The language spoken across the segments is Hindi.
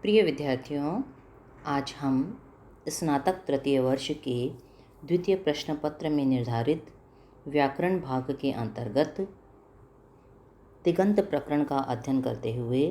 प्रिय विद्यार्थियों, आज हम स्नातक तृतीय वर्ष के द्वितीय प्रश्न पत्र में निर्धारित व्याकरण भाग के अंतर्गत तिङन्त प्रकरण का अध्ययन करते हुए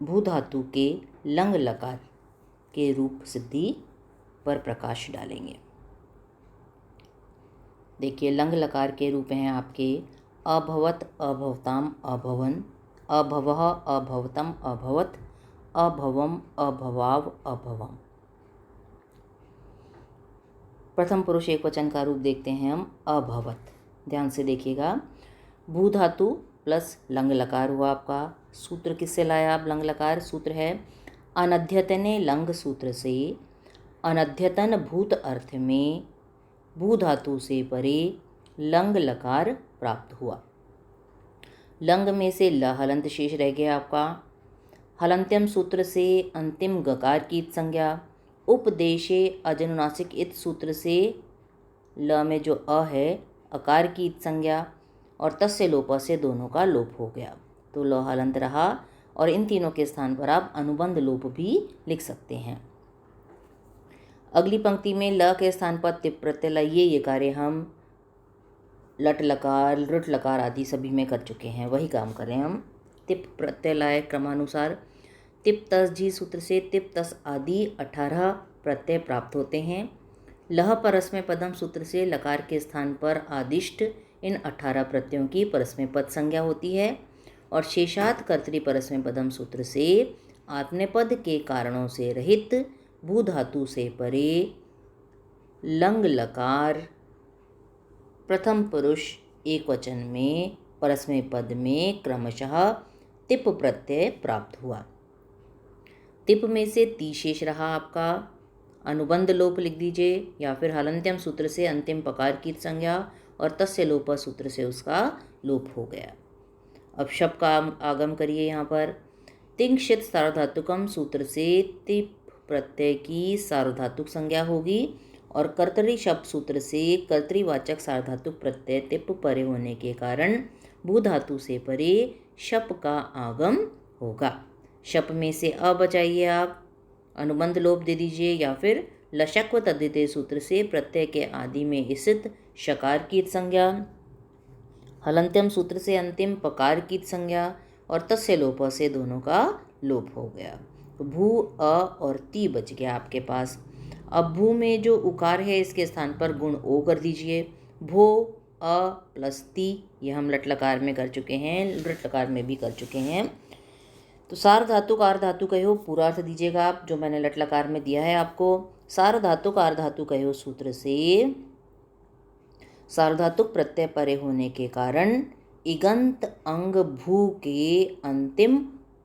भू धातु के लंग लकार के रूप सिद्धि पर प्रकाश डालेंगे। देखिए, लंग लकार के रूप हैं आपके अभवत, अभवताम, अभवन, अभवः, अभवतम, अभवत, अभवम, अभवाव, अभवम। प्रथम पुरुष एक वचन का रूप देखते हैं हम अभवत। ध्यान से देखिएगा, भू धातु प्लस लंग लकार हुआ आपका। सूत्र किससे लाया आप लंग लकार? सूत्र है अनध्यतने लंग सूत्र से अनध्यतन भूत अर्थ में भू धातु से परे लंग लकार प्राप्त हुआ। लंग में से ल हलंत शेष रह गया आपका। हलंत्यम सूत्र से अंतिम गकार की संज्ञा, उपदेशे अजनुनासिक इत सूत्र से ल में जो अ है अकार की संज्ञा और तस्य लोप से दोनों का लोप हो गया, तो ल हलंत रहा। और इन तीनों के स्थान पर आप अनुबंध लोप भी लिख सकते हैं। अगली पंक्ति में ल के स्थान पर तिप प्रत्यय, ये कार्य हम लट लकार, लृट लकार आदि सभी में कर चुके हैं, वही काम करें हम। तिप प्रत्यय लाए क्रमानुसार। तिप तस जी सूत्र से तिप तस आदि 18 प्रत्यय प्राप्त होते हैं। लह परस्मै पदम सूत्र से लकार के स्थान पर आदिष्ट इन 18 प्रत्ययों की परस्मै पद संज्ञा होती है। और शेषात कर्तरी परस्मै पदम सूत्र से आत्मनेपद के कारणों से रहित भू धातु से परे लंग लकार प्रथम पुरुष एक वचन में परस्मै पद में क्रमशः तिप प्रत्यय प्राप्त हुआ। तिप में से ती शेष रहा आपका, अनुबंध लोप लिख दीजिए, या फिर हलंत्यम सूत्र से अंतिम पकार की संज्ञा और तस्य लोप सूत्र से उसका लोप हो गया। अब शब्द का आगम करिए। यहाँ पर तिंक्षित सार्वधातुकम सूत्र से तिप प्रत्यय की सार्वधातुक संज्ञा होगी और कर्तरी शब्द सूत्र से कर्तरीवाचक सार्वधातुक प्रत्यय तिप परे होने के कारण भू धातु से परे शप का आगम होगा। शप में से अ बचाइए आप, अनुबंध लोप दे दीजिए, या फिर लशक्व तद्धिते सूत्र से प्रत्यय के आदि में स्थित शकार की संज्ञा, हलंत्यम सूत्र से अंतिम पकार की संज्ञा और तस्य लोप से दोनों का लोप हो गया। तो भू अ और ती बच गया आपके पास। अब भू में जो उकार है इसके स्थान पर गुण ओ कर दीजिए। भो अ प्लस ती, ये हम लट लकार में कर चुके हैं, लृट लकार में भी कर चुके हैं। तो सार्वधातुक आर्धातु कहो पूरा अर्थ दीजिएगा आप, जो मैंने लट लकार में दिया है आपको। सार्वधातुक आर्धातु कहो सूत्र से सार्वधातुक प्रत्यय परे होने के कारण इगंत अंग भू के अंतिम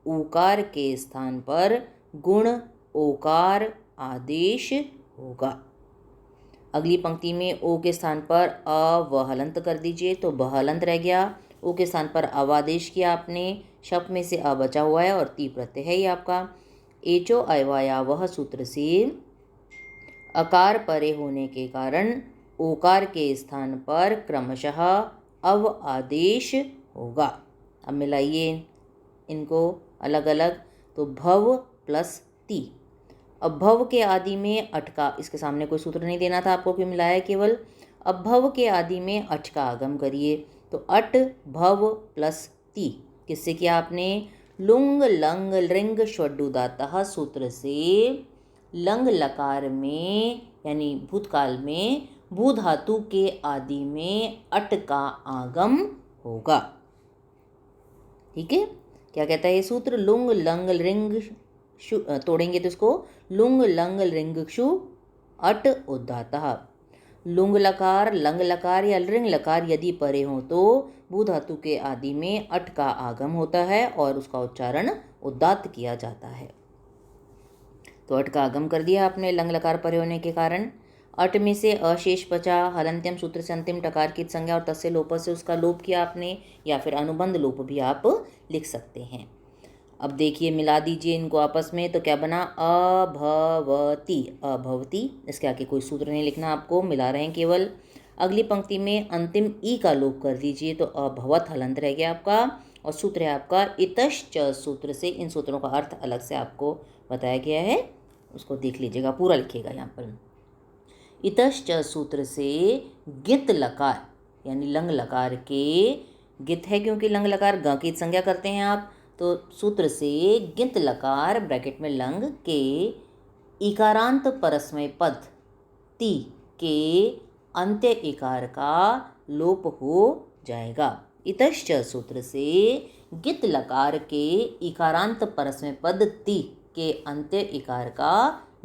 उकार के स्थान पर गुण ओकार आदेश होगा। अगली पंक्ति में ओ के स्थान पर अ व हलंत कर दीजिए, तो ब हलंत रह गया। ओ के स्थान पर अवादेश किया आपने, शप में से अ बचा हुआ है और ती प्रत्यय है ये आपका। एचो अयवाया वह सूत्र से अकार परे होने के कारण ओकार के स्थान पर क्रमशः अव आदेश होगा। अब मिलाइए इनको अलग अलग, तो भव प्लस ती। अब भव के आदि में अट का, इसके सामने कोई सूत्र नहीं देना था आपको, क्यों मिलाया केवल। अब भव के आदि में अट का आगम करिए, तो अट भव प्लस ती किससे किया आपने? लुंग लंग लिंग षड्डुदातः सूत्र से लंग लकार में यानी भूतकाल में भू धातु के आदि में अट का आगम होगा। ठीक है, क्या कहता है ये सूत्र? लुंग लंग लिंग तोड़ेंगे तो इसको लुंग लंग लिंगक्षु अट उदातः। लुंग लकार, लंग लकार या लिंग लकार यदि परे हो तो भू धातु के आदि में अट का आगम होता है और उसका उच्चारण उदात्त किया जाता है। तो अट का आगम कर दिया आपने लंग लकार परे होने के कारण। अट में से अशेष बचा, हलंत्यम सूत्र से अंतिम टकार की संज्ञा और तस्य लोप से उसका लोप किया आपने, या फिर अनुबंध लोप भी आप लिख सकते हैं। अब देखिए, मिला दीजिए इनको आपस में, तो क्या बना? अभवती, अभवती। इसके आगे कोई सूत्र नहीं लिखना आपको, मिला रहे हैं केवल। अगली पंक्ति में अंतिम ई का लोप कर दीजिए, तो अभवत हलंत रह गया आपका और सूत्र है आपका इतश्च सूत्र से। इन सूत्रों का अर्थ अलग से आपको बताया गया है, उसको देख लीजिएगा, पूरा लिखिएगा यहाँ पर। इतश्च सूत्र से गित लकार यानी लंग लकार के, गित है क्योंकि लंग लकार ग की संज्ञा करते हैं आप, तो सूत्र से गित लकार ब्रैकेट में लंग के इकारांत परस्मय पद ति के अंत्य इकार का लोप हो जाएगा। इतश्च सूत्र से गित लकार के इकारांत परस्मय पद ति के अंत्य इकार का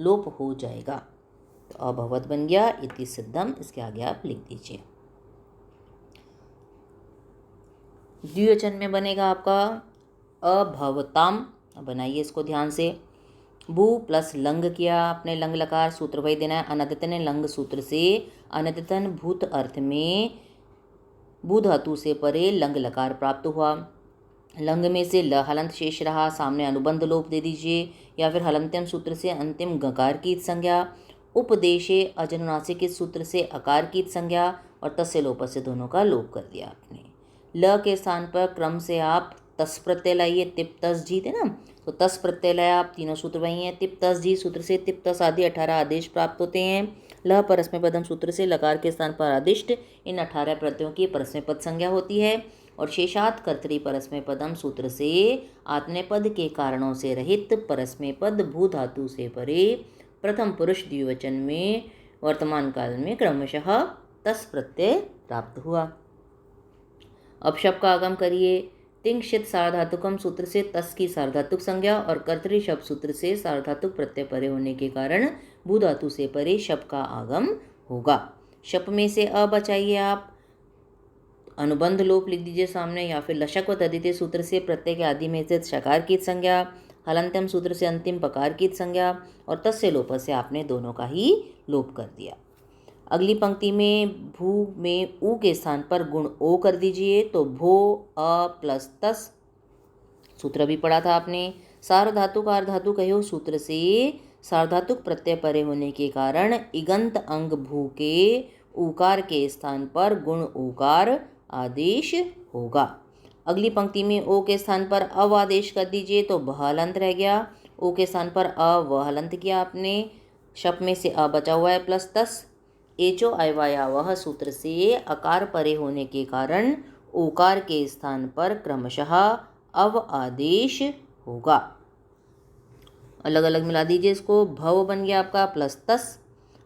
लोप हो जाएगा। तो अभवत बन गया इति सिद्धम, इसके आगे आप लिख दीजिए। द्विवचन में बनेगा आपका अभवताम। बनाइए इसको ध्यान से। भू प्लस लंग किया आपने, लंग लकार, सूत्र वही देना है अनद्यतन लंग सूत्र से। अनद्यतन भूत अर्थ में भू धातु से परे लंग लकार प्राप्त हुआ। लंग में से ल हलंत शेष रहा, सामने अनुबंध लोप दे दीजिए, या फिर हलंत्यम सूत्र से अंतिम गकार की संज्ञा। उपदेशे अजनुनासिक सूत्र से अकार की संज्ञा, और तस्य लोप से दोनों का लोप कर दिया आपने। ल के स्थान पर क्रम से आप तस प्रत्यय लाइए, तिप तस जी थे ना, तो तस प्रत्यय लाया आप, तीनों सूत्र वही हैं। तिप तस जी सूत्र से तिप तस आदि 18 आदेश प्राप्त होते हैं। ल परस्मय पदम सूत्र से लकार के स्थान पर आदिष्ट, इन 18 प्रत्ययों की परस्मय पद संज्ञा होती है। और शेषात कर्तरी परस्मय पदम सूत्र से आत्मनेपद के कारणों से रहित परस्मय पद भू धातु से परे प्रथम पुरुष द्विवचन में वर्तमान काल में क्रमशः तस प्रत्यय प्राप्त हुआ। अब शब्द का आगम करिए। तिंक्षित सार्वधातुकम सूत्र से तस की सार्वधातुक संज्ञा, और कर्तरी शब्द सूत्र से सार्वधातुक प्रत्यय परे होने के कारण भू धातु से परे शब्द का आगम होगा। शब्द में से अ बचाइए आप, अनुबंध लोप लिख दीजिए सामने, या फिर लशक व तदिते सूत्र से प्रत्यय के आदि में से शकार की संज्ञा, हलंत्यम सूत्र से अंतिम पकार की संज्ञा, और तस्य लोप से आपने दोनों का ही लोप कर दिया। अगली पंक्ति में भू में ऊ के स्थान पर गुण ओ कर दीजिए, तो भो अ प्लस तस, सूत्र भी पढ़ा था आपने। सार्वधातुक आर्धातु कहो सूत्र से सार्वधातुक प्रत्यय परे होने के कारण इगंत अंग भू के ऊकार के स्थान पर गुण ऊकार आदेश होगा। अगली पंक्ति में ओ के स्थान पर अव आदेश कर दीजिए, तो बहलंत रह गया। ओ के स्थान पर अवहलंत किया आपने, शप में से अ बचा हुआ है प्लस तस। एचो अयवाया वह सूत्र से अकार परे होने के कारण ओकार के स्थान पर क्रमशः अव आदेश होगा। अलग अलग मिला दीजिए इसको। भव बन गया आपका प्लस तस।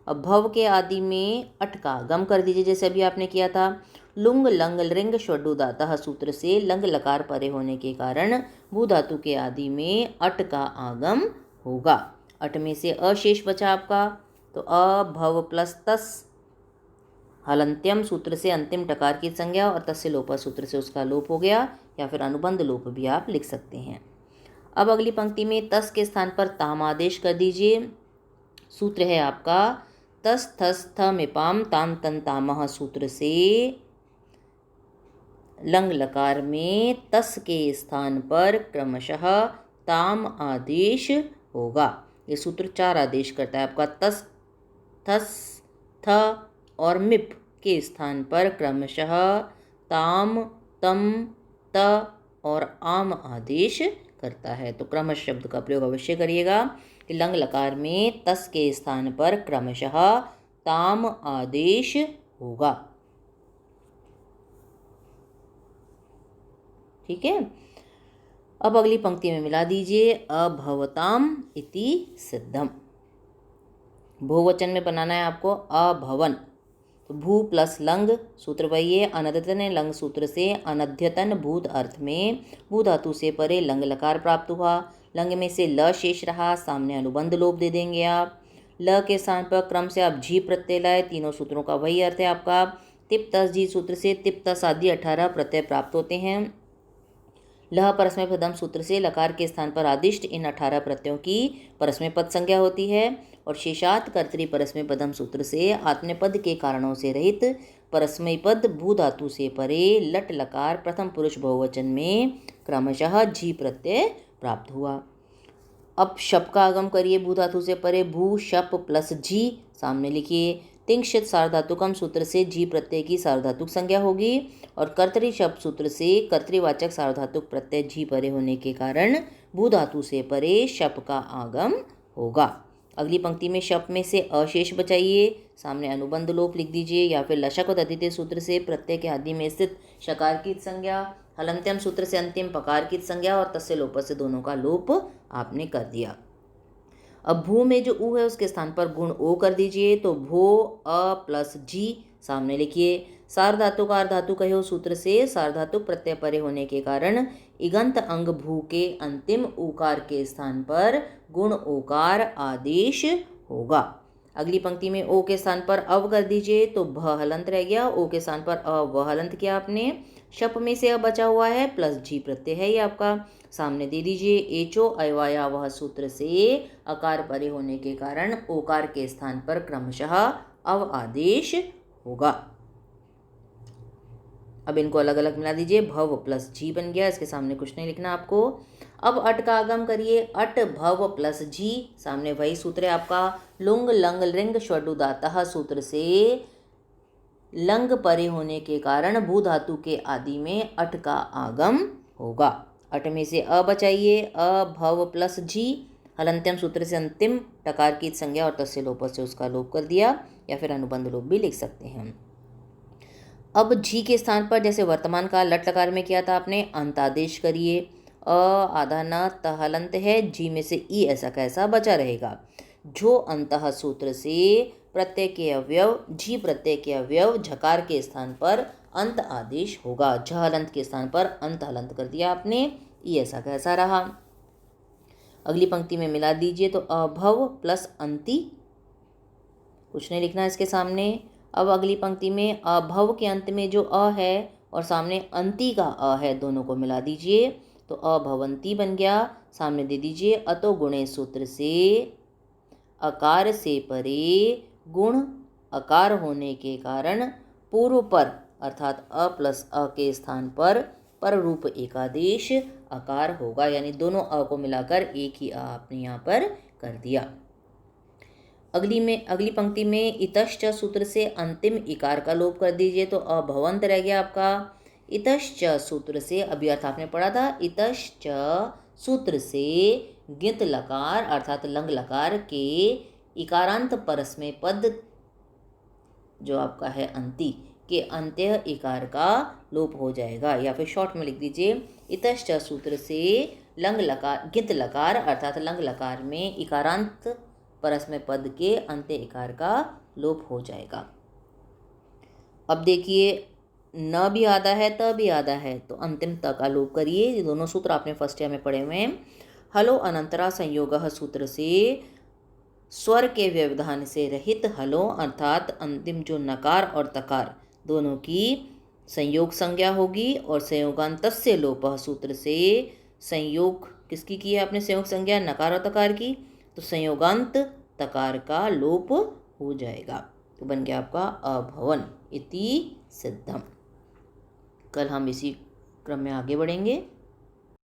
अब भव के आदि में अट का गम कर दीजिए जैसे अभी आपने किया था। लुंग लंग लिंग षडुदातः सूत्र से लंग लकार परे होने के कारण भू धातु के आदि में अट का आगम होगा। अट में से अशेष बचा आपका, तो अभव प्लस तस। हलंत्यम सूत्र से अंतिम टकार की संज्ञा, और तस्य लोप सूत्र से उसका लोप हो गया, या फिर अनुबंध लोप भी आप लिख सकते हैं। अब अगली पंक्ति में तस के स्थान पर ताम आदेश कर दीजिए। सूत्र है आपका तस थस थ मिपाम ताम तन तामह सूत्र से लंग लकार में तस के स्थान पर क्रमशः ताम आदेश होगा। ये सूत्र 4 आदेश करता है आपका। तस थस थ और मिप के स्थान पर क्रमशः ताम तम त और आम आदेश करता है। तो क्रमश शब्द का प्रयोग अवश्य करिएगा कि लंग लकार में तस के स्थान पर क्रमशः ताम आदेश होगा। ठीक है। अब अगली पंक्ति में मिला दीजिए अभवताम इति सिद्धम। बहुवचन में बनाना है आपको अभवन, तो भू प्लस लंग सूत्र वही है। अनद्यतन लंग सूत्र से अनद्यतन भूत अर्थ में भू धातु से परे लंग लकार प्राप्त हुआ। लंग में से ल शेष रहा, सामने अनुबंध लोप दे देंगे आप। ल के स्थान पर क्रम से आप जी प्रत्यय लाए, तीनों सूत्रों का वही अर्थ है आपका। तिप तस जी सूत्र से तिप तस आदि 18 प्रत्यय प्राप्त होते हैं। लह परस्मय पदम सूत्र से लकार के स्थान पर आदिष्ट, इन 18 प्रत्ययों की परस्मय पद संज्ञा होती है। और शेषात कर्तरी परस्मय पदम सूत्र से आत्मनेपद के कारणों से रहित परस्मय पद भू धातु से परे लट लकार प्रथम पुरुष बहुवचन में क्रमशः जी प्रत्यय प्राप्त हुआ। अब शप का आगम करिए। भू धातु से परे भू शप प्लस जी सामने लिखिए। तिंक्षित सार्वधातुकम सूत्र से जी प्रत्यय की सार्वधातुक संज्ञा होगी और कर्तरी शब्द सूत्र से कर्तृवाचक सार्वधातुक प्रत्यय जी परे होने के कारण भू धातु से परे शप का आगम होगा। अगली पंक्ति में शप में से अशेष बचाइए, सामने अनुबंध लोप लिख दीजिए या फिर लशक व तद्धित सूत्र से प्रत्यय के आदि में स्थित शकार की संज्ञा, हलंत्यम सूत्र से अंतिम पकार की संज्ञा और तस्य लोप से दोनों का लोप आपने कर दिया। अब भू में जो ऊ है उसके स्थान पर गुण ओ कर दीजिए, तो भो अ प्लस जी सामने लिखिए। सार्वधातुक आर्धातु कहो सूत्र से सार्वधातुक प्रत्यय परे होने के कारण इगंत अंग भू के अंतिम ऊकार के स्थान पर गुण ओकार आदेश होगा। अगली पंक्ति में ओ के स्थान पर अव कर दीजिए, तो भ हलंत रह गया, ओ के स्थान पर अ व हलंत किया आपने। शप में से अब बचा हुआ है प्लस जी प्रत्यय है ये आपका, सामने दे दीजिए। एचो अयवाया वह सूत्र से अकार परे होने के कारण ओकार के स्थान पर क्रमशः अव आदेश होगा। अब इनको अलग अलग मिला दीजिए, भव प्लस जी बन गया, इसके सामने कुछ नहीं लिखना आपको। अब अट का आगम करिए, अट भव प्लस जी, सामने वही सूत्र है आपका। लुंग लंग लिंग षडुदातः सूत्र से लंग परे होने के कारण भू धातु के आदि में अट का आगम होगा। अट में से अ बचाइए, अ भव प्लस जी, हलंत्यम सूत्र से अंतिम टकार की संज्ञा और तस्य लोप से उसका लोप कर दिया, या फिर अनुबंध लोप भी लिख सकते हैं। अब जी के स्थान पर जैसे वर्तमान काल लट लकार में किया था आपने, अंतादेश करिए। अ आधा न त हलंत है, जी में से ई ऐसा कैसा बचा रहेगा। जो अंतः सूत्र से प्रत्यय के अवयव जी प्रत्यय के अवयव झकार के स्थान पर अंत आदेश होगा। झ हलंत के स्थान पर अंत हलंत कर दिया आपने, ई ऐसा कैसा रहा। अगली पंक्ति में मिला दीजिए, तो अभव प्लस अंति, कुछ नहीं लिखना इसके सामने। अब अगली पंक्ति में अभव के अंत में जो अ है और सामने अंति का अ है, दोनों को मिला दीजिए, तो अभवंती बन गया, सामने दे दीजिए। अतो गुणे सूत्र से अकार से परे गुण अकार होने के कारण पूर्व पर अर्थात अ प्लस अ के स्थान पर रूप एकादेश अकार होगा, यानी दोनों अ को मिलाकर एक ही अ आपने यहाँ पर कर दिया। अगली पंक्ति में इतश्च सूत्र से अंतिम इकार का लोप कर दीजिए, तो अभवंत रह गया आपका। इतश्च सूत्र से अभी अर्थ आपने पढ़ा था, इतश्च सूत्र से गित लकार अर्थात लंग लकार के इकारांत परस्मय पद जो आपका है अंति के अंत्य इकार का लोप हो जाएगा, या फिर शॉर्ट में लिख दीजिए, इतश्च सूत्र से लंग लकार गित लकार अर्थात लंग लकार में इकारांत परस्मय पद के अंत्य इकार का लोप हो जाएगा। अब देखिए, न भी आधा है त भी आधा है, तो अंतिम त का लोप करिए। ये दोनों सूत्र आपने फर्स्ट ईयर में पढ़े हुए हैं। हलो अनंतरा संयोगः सूत्र से स्वर के व्यवधान से रहित हलो अर्थात अंतिम जो नकार और तकार दोनों की संयोग संज्ञा होगी, और संयोगांतस्य लोपः सूत्र से संयोग किसकी की है आपने संयोग संज्ञा, नकार और तकार की, तो संयोगांत तकार का लोप हो जाएगा, तो बन गया आपका अभवन इति सिद्धम। कल हम इसी क्रम में आगे बढ़ेंगे।